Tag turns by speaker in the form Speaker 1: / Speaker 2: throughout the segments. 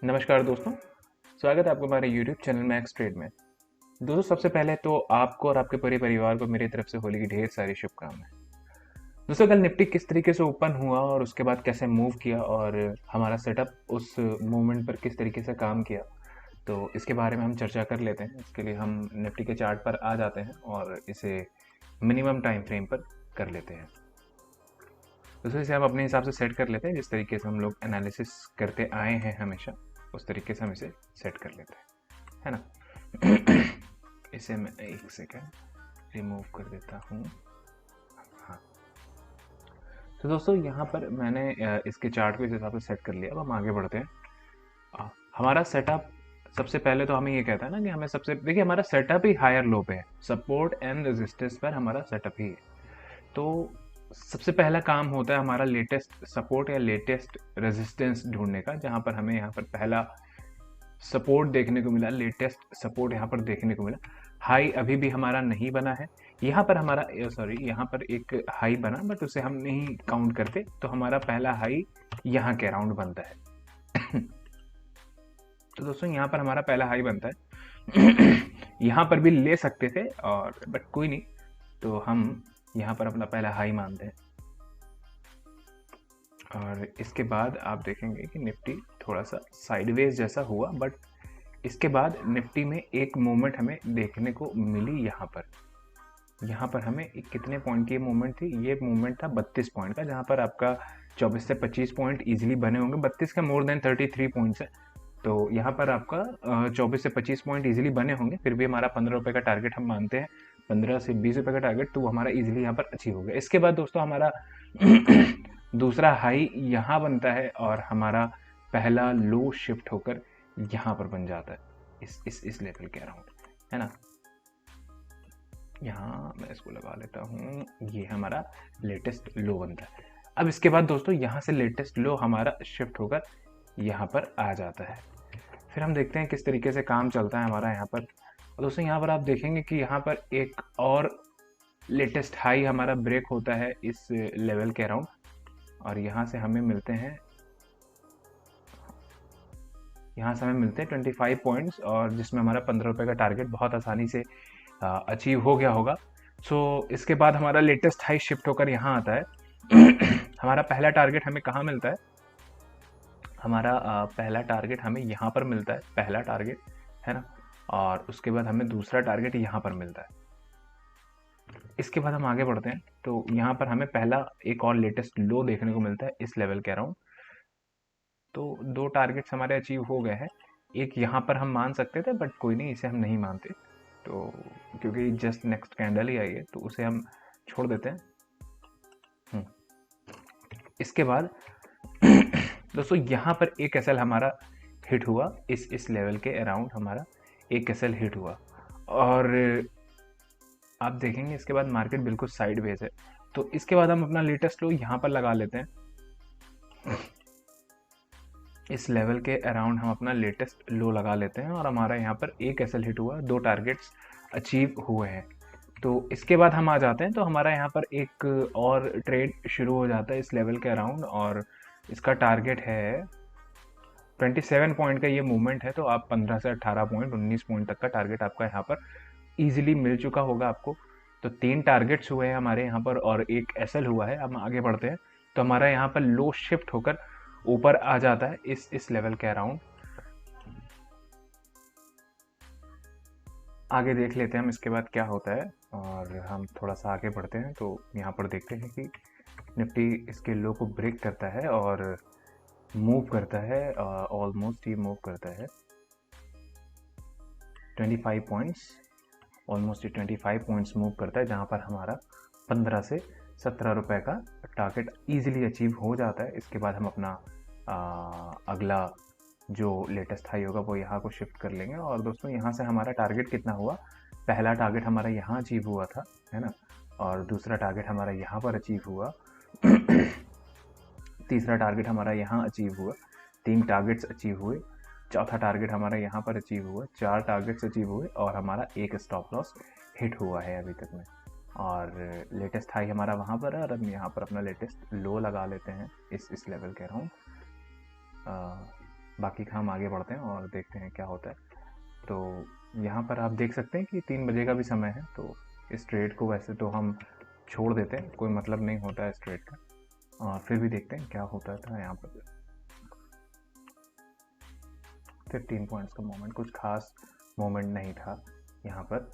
Speaker 1: नमस्कार दोस्तों, स्वागत है आपका हमारे YouTube चैनल मैक्स ट्रेड में। दोस्तों सबसे पहले तो आपको और आपके पूरे परिवार को मेरी तरफ से होली की ढेर सारी शुभकामनाएं। दोस्तों कल निफ्टी किस तरीके से ओपन हुआ और उसके बाद कैसे मूव किया और हमारा सेटअप उस मूवमेंट पर किस तरीके से काम किया, तो इसके बारे में हम चर्चा कर लेते हैं। इसके लिए हम निफ्टी के चार्ट पर आ जाते हैं और इसे मिनिमम टाइम फ्रेम पर कर लेते हैं। दोस्तों इसे हम अपने हिसाब से सेट कर लेते हैं, जिस तरीके से हम लोग एनालिसिस करते आए हैं हमेशा उस तरीके से हम इसे सेट कर लेते हैं, है ना। इसे मैं एक सेकेंड रिमूव कर देता हूँ। हाँ, तो दोस्तों यहाँ पर मैंने इसके चार्ट को इस हिसाब से सेट कर लिया। अब हम आगे बढ़ते हैं। हमारा सेटअप सबसे पहले तो हमें ये कहता है ना कि हमें सबसे देखिए हमारा सेटअप ही हायर लो पे है, सपोर्ट एंड रेजिस्टेंस पर हमारा सेटअप ही है। तो सबसे पहला काम होता है हमारा लेटेस्ट सपोर्ट या लेटेस्ट रेजिस्टेंस ढूंढने का, जहां पर हमें यहाँ पर पहला सपोर्ट देखने को मिला, लेटेस्ट सपोर्ट यहाँ पर देखने को मिला। हाई अभी भी हमारा नहीं बना है। यहाँ पर हमारा सॉरी यहाँ पर एक हाई बना, बट उसे हम नहीं काउंट करते। तो हमारा पहला हाई यहाँ के अराउंड बनता है। तो दोस्तों यहाँ पर हमारा पहला हाई बनता है। यहाँ पर भी ले सकते थे और बट कोई नहीं, तो हम यहाँ पर अपना पहला हाई मानते हैं। और इसके बाद आप देखेंगे कि निफ्टी थोड़ा सा साइडवेज जैसा हुआ, बट इसके बाद निफ्टी में एक मूवमेंट हमें देखने को मिली। यहाँ पर हमें कितने पॉइंट की मूवमेंट थी? ये मूवमेंट था 32 पॉइंट का, जहाँ पर आपका 24 से 25 पॉइंट इजीली बने होंगे। 32 का मोर देन 33 पॉइंट्स है, तो यहाँ पर आपका 24 से 25 पॉइंट इजीली बने होंगे। फिर भी हमारा 15 रुपये का टारगेट हम मानते हैं, 15 से 20 रुपये का टारगेट, तो हमारा इजीली यहाँ पर अचीव हो गया। इसके बाद दोस्तों हमारा दूसरा हाई यहाँ बनता है और हमारा पहला लो शिफ्ट होकर यहाँ पर बन जाता है, इस लेवल के अराउंड, है ना। यहाँ मैं इसको लगा लेता हूँ, ये हमारा लेटेस्ट लो बनता है। अब इसके बाद दोस्तों यहाँ से लेटेस्ट लो हमारा शिफ्ट होकर यहाँ पर आ जाता है। फिर हम देखते हैं किस तरीके से काम चलता है हमारा यहाँ पर। और दोस्तों यहाँ पर आप देखेंगे कि यहाँ पर एक और लेटेस्ट हाई हमारा ब्रेक होता है इस लेवल के अराउंड, और यहाँ से हमें मिलते हैं 25 पॉइंट्स, और जिसमें हमारा 15 रुपये का टारगेट बहुत आसानी से अचीव हो गया होगा। सो इसके बाद हमारा लेटेस्ट हाई शिफ्ट होकर यहाँ आता है। हमारा पहला टारगेट हमें कहाँ मिलता है? हमारा पहला टारगेट हमें यहाँ पर मिलता है, पहला टारगेट, है ना। और उसके बाद हमें दूसरा टारगेट यहाँ पर मिलता है। इसके बाद हम आगे बढ़ते हैं, तो यहाँ पर हमें पहला एक और लेटेस्ट लो देखने को मिलता है इस लेवल के अराउंड। तो 2 टारगेट्स हमारे अचीव हो गए हैं। एक यहाँ पर हम मान सकते थे, बट कोई नहीं, इसे हम नहीं मानते, तो क्योंकि जस्ट नेक्स्ट कैंडल ही आई है, तो उसे हम छोड़ देते हैं। इसके बाद दोस्तों यहाँ पर एक एसएल हमारा हिट हुआ, इस लेवल के अराउंड हमारा एक एसएल हिट हुआ। और आप देखेंगे इसके बाद मार्केट बिल्कुल साइडवेज है। तो इसके बाद हम अपना लेटेस्ट लो यहाँ पर लगा लेते हैं। इस लेवल के अराउंड हम अपना लेटेस्ट लो लगा लेते हैं, और हमारा यहाँ पर एक एसएल हिट हुआ, 2 टारगेट्स अचीव हुए हैं। तो इसके बाद हम आ जाते हैं, तो हमारा यहाँ पर एक और ट्रेड शुरू हो जाता है इस लेवल के अराउंड, और इसका टारगेट है 27 पॉइंट का ये मूवमेंट है। तो आप 15 से 18 पॉइंट 19 पॉइंट तक का टारगेट आपका यहाँ पर ईजिली मिल चुका होगा आपको। तो 3 टारगेट्स हुए हैं हमारे यहाँ पर और एक एसएल हुआ है। अब आगे बढ़ते हैं, तो हमारा यहाँ पर लो शिफ्ट होकर ऊपर आ जाता है इस लेवल के अराउंड। आगे देख लेते हैं हम इसके बाद क्या होता है, और हम थोड़ा सा आगे बढ़ते हैं। तो यहाँ पर देखते हैं कि निफ्टी इसके लो को ब्रेक करता है और मूव करता है, ऑलमोस्ट ये मूव करता है 25 पॉइंट्स, ऑलमोस्ट 25 पॉइंट्स मूव करता है, जहाँ पर हमारा 15 से 17 रुपये का टारगेट ईजिली अचीव हो जाता है। इसके बाद हम अपना अगला जो लेटेस्ट हाई होगा वो यहाँ को शिफ्ट कर लेंगे। और दोस्तों यहाँ से हमारा टारगेट कितना हुआ? पहला टारगेट हमारा यहाँ अचीव हुआ था, है ना, और दूसरा टारगेट हमारा यहाँ पर अचीव हुआ। तीसरा टारगेट हमारा यहाँ अचीव हुआ, 3 टारगेट्स अचीव हुए। चौथा टारगेट हमारा यहाँ पर अचीव हुआ, 4 टारगेट्स अचीव हुए, और हमारा एक स्टॉप लॉस हिट हुआ है अभी तक में। और लेटेस्ट हाई हमारा वहाँ पर है, और हम यहाँ पर अपना लेटेस्ट लो लगा लेते हैं इस लेवल के अराउंड। बाकी का हम आगे बढ़ते हैं और देखते हैं क्या होता है। तो यहाँ पर आप देख सकते हैं कि 3 बजे का भी समय है, तो इस ट्रेड को वैसे तो हम छोड़ देते हैं, कोई मतलब नहीं होता है इस ट्रेड का, और फिर भी देखते हैं क्या होता था यहाँ पर। 15 पॉइंट्स का मोमेंट, कुछ खास मोमेंट नहीं था यहाँ पर।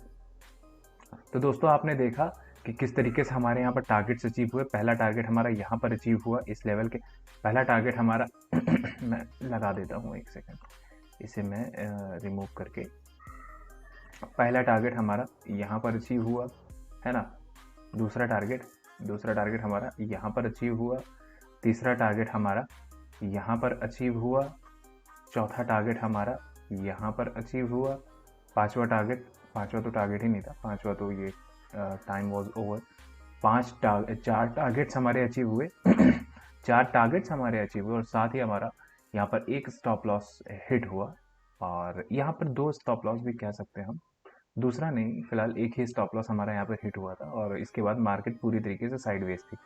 Speaker 1: तो दोस्तों आपने देखा कि किस तरीके से हमारे यहाँ पर टारगेट्स अचीव हुए। पहला टारगेट हमारा यहाँ पर अचीव हुआ इस लेवल के, पहला टारगेट हमारा मैं लगा देता हूँ, एक सेकंड, इसे मैं रिमूव करके। पहला टारगेट हमारा यहाँ पर अचीव हुआ है ना, दूसरा टारगेट हमारा यहाँ पर अचीव हुआ, तीसरा टारगेट हमारा यहाँ पर अचीव हुआ, चौथा टारगेट हमारा यहाँ पर अचीव हुआ, पांचवा तो टारगेट ही नहीं था, पांचवा तो ये टाइम वॉज ओवर। चार टारगेट्स हमारे अचीव हुए चार टारगेट्स हमारे अचीव हुए, और साथ ही हमारा यहाँ पर एक स्टॉप लॉस हिट हुआ, और यहाँ पर 2 स्टॉप लॉस भी कह सकते हैं हम, दूसरा नहीं, फिलहाल एक ही स्टॉप लॉस हमारा यहाँ पर हिट हुआ था, और इसके बाद मार्केट पूरी तरीके से साइडवेज थी।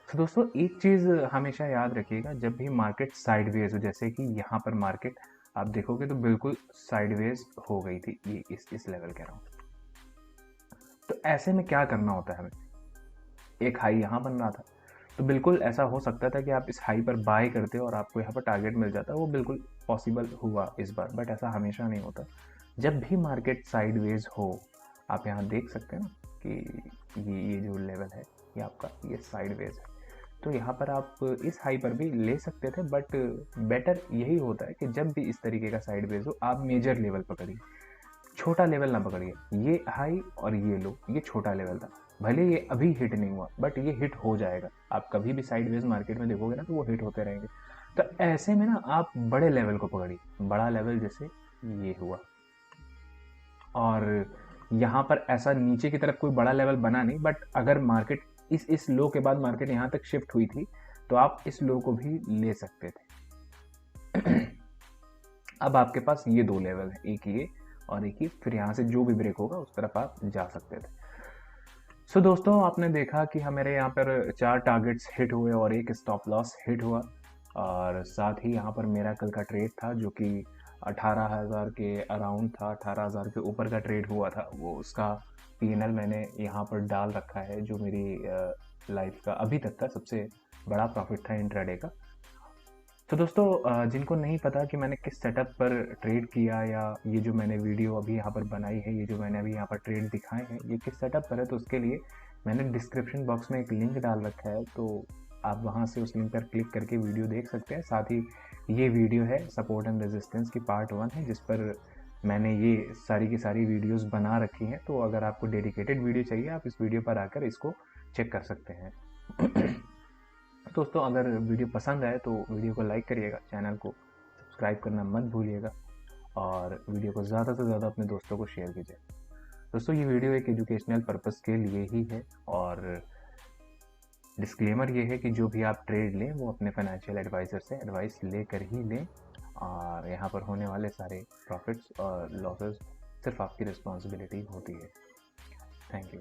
Speaker 1: तो दोस्तों एक चीज़ हमेशा याद रखिएगा, जब भी मार्केट साइडवेज हो, जैसे कि यहाँ पर मार्केट आप देखोगे तो बिल्कुल साइडवेज हो गई थी, ये इस लेवल कह रहा हूँ। तो ऐसे में क्या करना होता है हमें, एक हाई यहाँ बन रहा था, तो बिल्कुल ऐसा हो सकता था कि आप इस हाई पर बाय करते हो और आपको यहाँ पर टारगेट मिल जाता, वो बिल्कुल पॉसिबल हुआ इस बार, बट ऐसा हमेशा नहीं होता। जब भी मार्केट साइडवेज हो, आप यहाँ देख सकते हैं ना कि ये जो लेवल है ये आपका ये साइडवेज है, तो यहाँ पर आप इस हाई पर भी ले सकते थे, बट बेटर यही होता है कि जब भी इस तरीके का साइडवेज हो आप मेजर लेवल पकड़िए, छोटा लेवल ना पकड़िए। ये हाई और ये लो, ये छोटा लेवल था, भले ये अभी हिट नहीं हुआ बट ये हिट हो जाएगा। आप कभी भी साइडवेज मार्केट में देखोगे ना तो वो हिट होते रहेंगे। तो ऐसे में ना आप बड़े लेवल को पकड़िए, बड़ा लेवल जैसे ये हुआ, और यहाँ पर ऐसा नीचे की तरफ कोई बड़ा लेवल बना नहीं, बट अगर मार्केट इस लो के बाद मार्केट यहाँ तक शिफ्ट हुई थी तो आप इस लो को भी ले सकते थे। अब आपके पास ये 2 लेवल है, एक ये और एक ये, फिर यहाँ से जो भी ब्रेक होगा उस तरफ आप जा सकते थे। सो दोस्तों आपने देखा कि हमारे यहाँ पर 4 टारगेट्स हिट हुए और एक स्टॉप लॉस हिट हुआ, और साथ ही यहाँ पर मेरा कल का ट्रेड था जो कि 18,000 के अराउंड था, 18,000 के ऊपर का ट्रेड हुआ था, वो उसका पीएनएल मैंने यहाँ पर डाल रखा है, जो मेरी लाइफ का अभी तक का सबसे बड़ा प्रॉफिट था इंट्राडे का। तो दोस्तों जिनको नहीं पता कि मैंने किस सेटअप पर ट्रेड किया, या ये जो मैंने वीडियो अभी यहाँ पर बनाई है, ये जो मैंने अभी यहाँ पर ट्रेड दिखाए हैं ये किस सेटअप पर है, तो उसके लिए मैंने डिस्क्रिप्शन बॉक्स में एक लिंक डाल रखा है, तो आप वहाँ से उस लिंक पर क्लिक करके वीडियो देख सकते हैं। साथ ही ये वीडियो है सपोर्ट एंड रेजिस्टेंस की पार्ट 1 है, जिस पर मैंने ये सारी की सारी वीडियोस बना रखी हैं, तो अगर आपको डेडिकेटेड वीडियो चाहिए आप इस वीडियो पर आकर इसको चेक कर सकते हैं। दोस्तों अगर वीडियो पसंद आए तो वीडियो को लाइक करिएगा, चैनल को सब्सक्राइब करना मत भूलिएगा, और वीडियो को ज़्यादा से ज़्यादा अपने दोस्तों को शेयर कीजिए। दोस्तों ये वीडियो एक एजुकेशनल पर्पस के लिए ही है, और डिस्क्लेमर ये है कि जो भी आप ट्रेड लें वो अपने फाइनेंशियल एडवाइज़र से एडवाइस लेकर ही लें, और यहाँ पर होने वाले सारे प्रॉफिट्स और लॉसेस सिर्फ आपकी रिस्पॉन्सिबिलिटी होती है। Thank you.